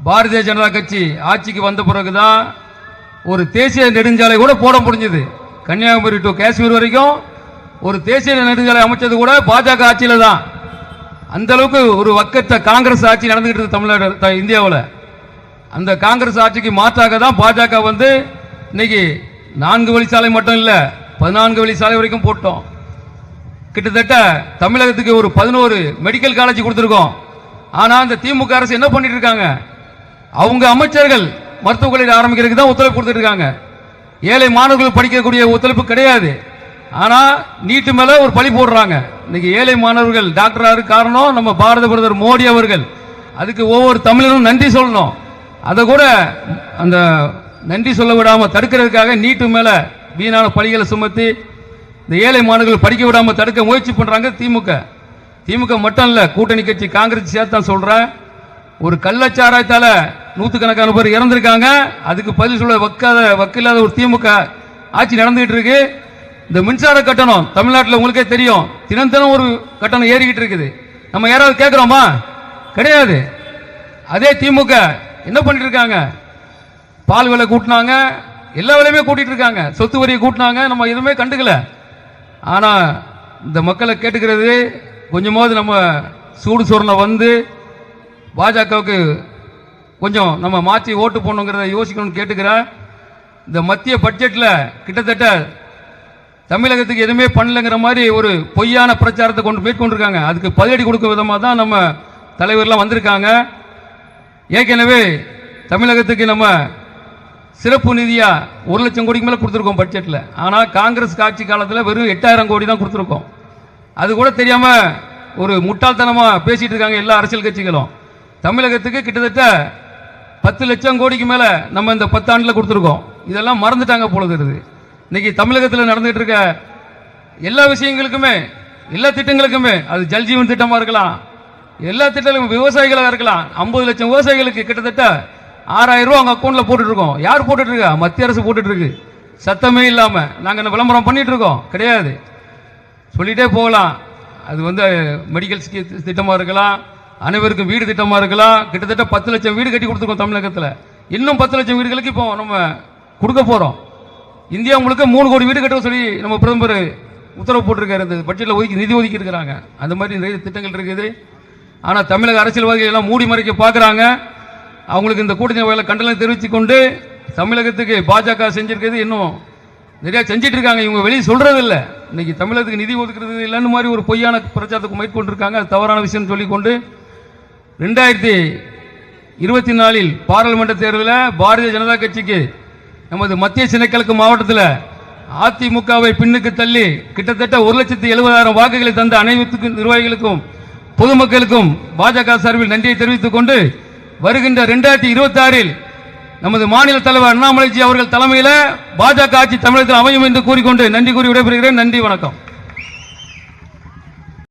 பாரதிய ஜனதா கட்சி ஆட்சிக்கு வந்த பிறகுதான் ஒரு தேசிய நெடுஞ்சாலை கூட போட முடிஞ்சது. கன்னியாகுமரி டு காஷ்மீர் வரைக்கும் ஒரு தேசிய நெடுஞ்சாலை அமைச்சது கூட பாஜக ஆட்சியில தான். அந்த அளவுக்கு ஒரு வக்கத்த காங்கிரஸ் ஆட்சி நடந்துகிட்டு இருக்கு தமிழ்நாடு இந்தியாவில். அந்த காங்கிரஸ் ஆட்சிக்கு மாற்றாக தான் பாஜக வந்து இன்னைக்கு 4 வழிச்சாலை மட்டும் இல்ல 14 வழிச்சாலை வரைக்கும் போட்டோம். கிட்டத்தட்ட தமிழகத்துக்கு ஒரு 11 மெடிக்கல் காலேஜ் கொடுத்திருக்கோம். ஆனா அந்த திமுக அரசு என்ன பண்ணிட்டு இருக்காங்க? அவங்க அமைச்சர்கள் மருத்துவக் கல்லூரி ஆரம்பிக்கிறதுக்கு தான் ஒத்துழைப்பு கொடுத்துட்டு இருக்காங்க. ஏழை மாணவர்கள் படிக்கக்கூடிய ஒத்துழைப்பு கிடையாது. ஆனா நீட்டு மேல ஒரு பழி போடுறாங்க. இன்னைக்கு ஏழை மாணவர்கள் டாக்டர் காரணம் நம்ம பாரத பிரதமர் மோடி அவர்கள். அதுக்கு ஒவ்வொரு தமிழரும் நன்றி சொல்லணும். அதை கூட அந்த நன்றி சொல்ல விடாம தடுக்கிறதுக்காக நீட்டு மேல வீணான பழிகளை சுமத்தி இந்த ஏழை மாணவர்கள் படிக்க விடாம தடுக்க முயற்சி பண்றாங்க திமுக. திமுக மட்டும் இல்ல, கூட்டணி கட்சி காங்கிரஸ் சேர்த்தான் சொல்றேன். ஒரு கள்ளச்சாராயத்தால நூத்துக்கணக்கான பேர் இறந்திருக்காங்க. அதுக்கு பதில் சொல்ல வக்கில்லாத ஒரு திமுக ஆட்சி நடந்துகிட்டு இருக்கு. இந்த மின்சார கட்டணம் தமிழ்நாட்டில் உங்களுக்கே தெரியும், தினம் தினம் ஒரு கட்டணம் ஏறிக்கிட்டு இருக்குது. நம்ம யாராவது கேட்கிறோமா? கிடையாது. அதே திமுக என்ன பண்ணிட்டு இருக்காங்க? பால் விலை கூட்டினாங்க, எல்லா விலையுமே கூட்டிட்டு இருக்காங்க, சொத்து வரியை கூட்டினாங்க, நம்ம எதுவுமே கண்டுக்கல. ஆனா இந்த மக்களை கேட்டுக்கிறது கொஞ்சமாவது நம்ம சூடு சொரணை வந்து பாஜகவுக்கு கொஞ்சம் நம்ம மாற்றி ஓட்டு போடணுங்கிறத யோசிக்கணும்னு கேட்டுக்கிறேன். இந்த மத்திய பட்ஜெட்டில் கிட்டத்தட்ட தமிழகத்துக்கு எதுவுமே பண்ணலங்கிற மாதிரி ஒரு பொய்யான பிரச்சாரத்தை மேற்கொண்டிருக்காங்க. அதுக்கு பதிலடி கொடுக்கும் விதமாக தான் நம்ம தலைவர்லாம் வந்திருக்காங்க. ஏற்கனவே தமிழகத்துக்கு நம்ம சிறப்பு நிதியா 1 லட்சம் கோடிக்கு மேலே கொடுத்துருக்கோம் பட்ஜெட்டில். ஆனால் காங்கிரஸ் ஆட்சி காலத்தில் வெறும் 8000 கோடி தான் கொடுத்துருக்கோம். அது கூட தெரியாம ஒரு முட்டாள்தனமா பேசிட்டு இருக்காங்க எல்லா அரசியல் கட்சிகளும். தமிழகத்துக்கு கிட்டத்தட்ட 10 லட்சம் கோடிக்கு மேல நம்ம இந்த 10 ஆண்டுல கொடுத்துருக்கோம். இதெல்லாம் மறந்துட்டாங்க போல தெரியுது. இன்னைக்கு தமிழகத்தில் நடந்துகிட்டு இருக்க எல்லா விஷயங்களுக்குமே, எல்லா திட்டங்களுக்குமே, அது ஜல்ஜீவன் திட்டமா இருக்கலாம், எல்லா திட்டங்களும் விவசாயிகளாக இருக்கலாம், 50 லட்சம் விவசாயிகளுக்கு கிட்டத்தட்ட 6000 ரூபாய் அவங்க அக்கௌண்ட்ல போட்டுட்டு இருக்கோம். யார் போட்டுட்டு இருக்கா? மத்திய அரசு போட்டுட்டு இருக்கு. சத்தமே இல்லாம நாங்க என்ன விளம்பரம் பண்ணிட்டு இருக்கோம்? கிடையாது. சொல்லிட்டே போகலாம். அது வந்து மெடிக்கல் திட்டமா இருக்கலாம், அனைவருக்கும் வீடு திட்டமா இருக்கலாம். கிட்டத்தட்ட 10 லட்சம் வீடு கட்டி கொடுத்துருக்கோம் தமிழகத்தில். இன்னும் 10 லட்சம் வீடுகளுக்கு இப்போ நம்ம கொடுக்க போறோம். இந்தியா முழுக்க 3 கோடி வீடு கட்ட சொல்லி நம்ம பிரதமர் உத்தரவு போட்டிருக்காரு. இந்த பட்ஜெட்டில் நிதி ஒதுக்கி இருக்கிறாங்க. அந்த மாதிரி நிறைய திட்டங்கள் இருக்குது. ஆனா தமிழக அரசியல்வாதிகள் எல்லாம் மூடி மறைக்க பார்க்கறாங்க. அவங்களுக்கு இந்த கூட்டணி வகையில கண்டனம் தெரிவித்துக் கொண்டு தமிழகத்துக்கு பாஜக செஞ்சிருக்கிறது இன்னும் நிறைய செஞ்சிட்டு இருக்காங்க. இவங்க வெளியே சொல்றது இல்லை. இன்னைக்கு தமிழகத்துக்கு நிதி ஒதுக்குறது இல்லைன்னு மாதிரி ஒரு பொய்யான பிரச்சாரத்துக்கு மேற்கொண்டிருக்காங்க. அது தவறான விஷயம் சொல்லிக்கொண்டு 2024 பாராளுமன்ற தேர்தலில் பாரதிய ஜனதா கட்சிக்கு நமது மத்திய கிழக்கு மாவட்டத்தில் அதிமுகவை பின்னுக்கு தள்ளி கிட்டத்தட்ட 1,70,000 வாக்குகளை தந்த அனைத்து நிர்வாகிகளுக்கும் பொதுமக்களுக்கும் பாஜக சார்பில் நன்றியை தெரிவித்துக் கொண்டு வருகின்ற 2026 நமது மாநில தலைவர் அண்ணாமலைஜி அவர்கள் தலைமையில் பாஜக ஆட்சி தமிழகத்தில் அமையும் என்று கூறிக்கொண்டு நன்றி கூறி விடைபெறுகிறேன். நன்றி, வணக்கம்.